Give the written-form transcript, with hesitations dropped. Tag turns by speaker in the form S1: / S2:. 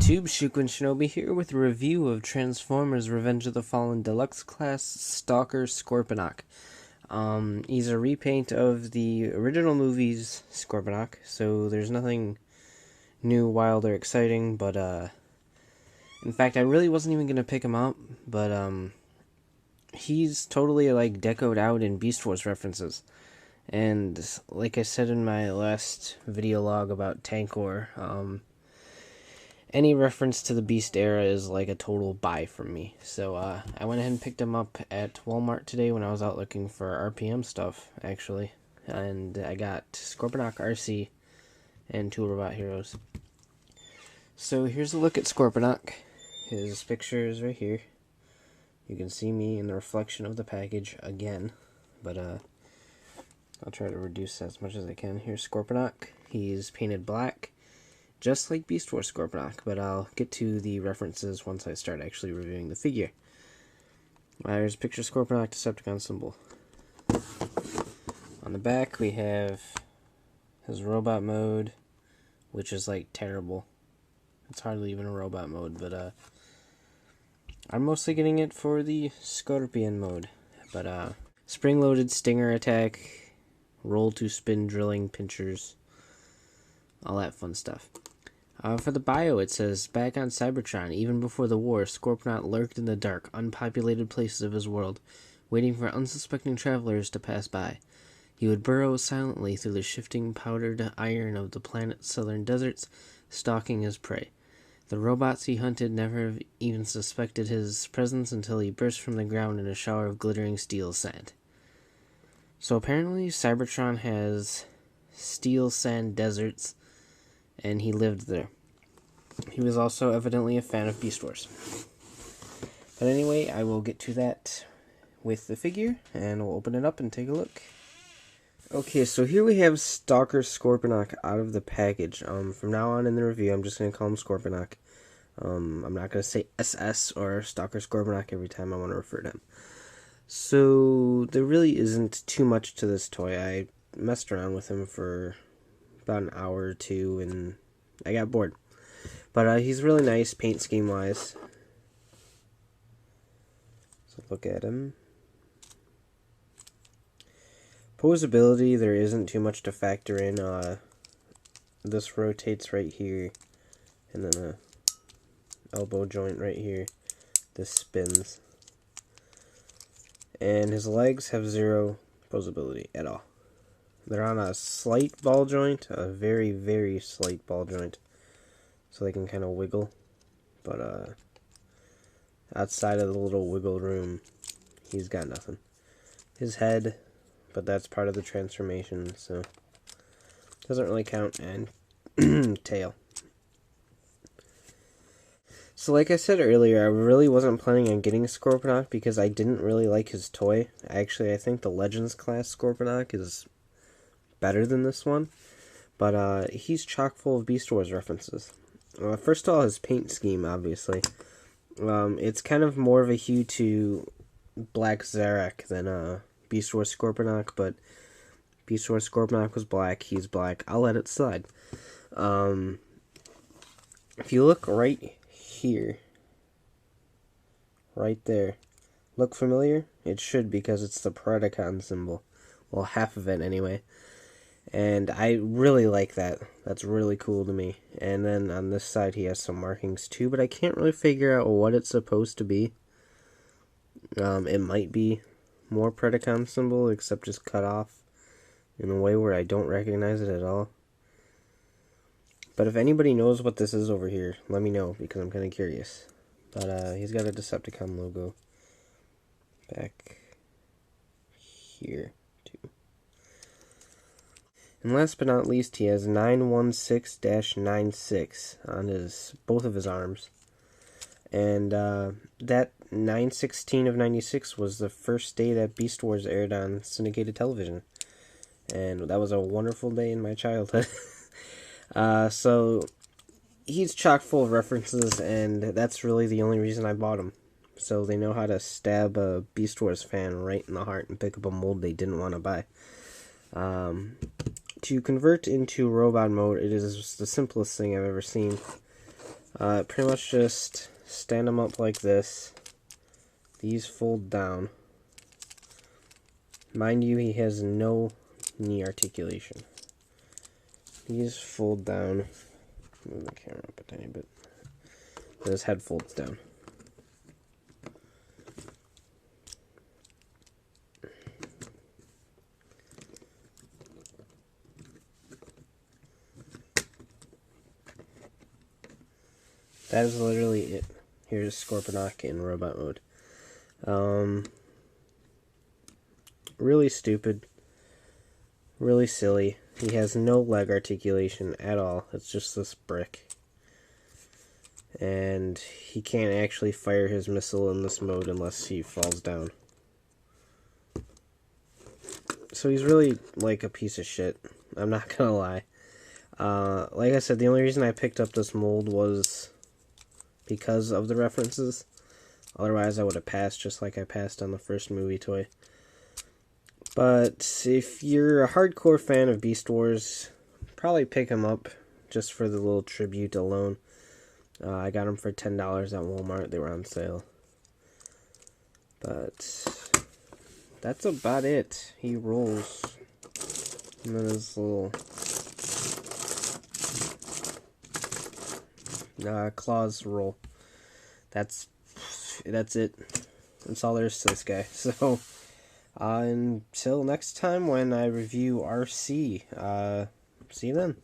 S1: YouTube, Shuquin Shinobi here with a review of Transformers Revenge of the Fallen Deluxe Class Stalker Scorponok. He's a repaint of the original movie's Scorponok, so there's nothing new, wild, or exciting, but in fact, I really wasn't even going to pick him up, but he's totally decoed out in Beast Wars references. And like I said in my last video log about Tankor, any reference to the Beast era is like a total buy from me. So I went ahead and picked him up at Walmart today when I was out looking for RPM stuff, actually. And I got Scorponok, Arcee, and two Robot Heroes. So here's a look at Scorponok. His picture is right here. You can see me in the reflection of the package again. But I'll try to reduce that as much as I can. Here's Scorponok. He's painted black, just like Beast Wars Scorponok, but I'll get to the references once I start actually reviewing the figure. There's a picture of Scorponok Decepticon symbol. On the back we have his robot mode, which is like terrible. It's hardly even a robot mode, but I'm mostly getting it for the Scorpion mode. But spring-loaded stinger attack, roll to spin drilling pinchers, all that fun stuff. For the bio, it says, back on Cybertron, even before the war, Scorponok lurked in the dark, unpopulated places of his world, waiting for unsuspecting travelers to pass by. He would burrow silently through the shifting powdered iron of the planet's southern deserts, stalking his prey. The robots he hunted never even suspected his presence until he burst from the ground in a shower of glittering steel sand. So apparently Cybertron has steel sand deserts, and he lived there. He was also evidently a fan of Beast Wars. But anyway, I will get to that with the figure, and we'll open it up and take a look. Okay, so here we have Stalker Scorponok out of the package. From now on in the review, I'm just going to call him Scorponok. I'm not going to say SS or Stalker Scorponok every time I want to refer to him. So there really isn't too much to this toy. I messed around with him for about an hour or two, and I got bored. But he's really nice paint scheme wise. So look at him. Poseability, there isn't too much to factor in. This rotates right here, and then a elbow joint right here. This spins. And his legs have zero poseability at all. They're on a slight ball joint, a very, very slight ball joint, so they can kind of wiggle. But outside of the little wiggle room, he's got nothing. His head, but that's part of the transformation, so doesn't really count. And tail. So like I said earlier, I really wasn't planning on getting Scorponok because I didn't really like his toy. Actually, I think the Legends class Scorponok is better than this one, but he's chock full of Beast Wars references. First of all, his paint scheme, obviously. It's kind of more of a hue to Black Zarak than Beast Wars Scorponok, but Beast Wars Scorponok was black, he's black. I'll let it slide. If you look right here, right there, look familiar? It should, because it's the Predacon symbol. Well, half of it anyway. And I really like that. That's really cool to me. And then on this side he has some markings too, but I can't really figure out what it's supposed to be. It might be more Predacon symbol, except just cut off in a way where I don't recognize it at all. But if anybody knows what this is over here, let me know, because I'm kind of curious. But he's got a Decepticon logo back here too. And last but not least, he has 916-96 on both of his arms. And that 9/16 of 96 was the first day that Beast Wars aired on syndicated television. And that was a wonderful day in my childhood. So he's chock full of references, and that's really the only reason I bought him. So they know how to stab a Beast Wars fan right in the heart and pick up a mold they didn't want to buy. To convert into robot mode, it is the simplest thing I've ever seen. Pretty much just stand them up like this. These fold down. Mind you, he has no knee articulation. These fold down. Move the camera up a tiny bit. His head folds down. That is literally it. Here's Scorponok in robot mode. Really stupid. Really silly. He has no leg articulation at all. It's just this brick. And he can't actually fire his missile in this mode unless he falls down. So he's really like a piece of shit. I'm not gonna lie. Like I said, the only reason I picked up this mold was because of the references. Otherwise, I would have passed just like I passed on the first movie toy. But if you're a hardcore fan of Beast Wars, probably pick him up just for the little tribute alone. I got them for $10 at Walmart. They were on sale. But that's about it. He rolls. And then his little claws roll. That's it. That's all there is to this guy. So until next time when I review Arcee, see you then.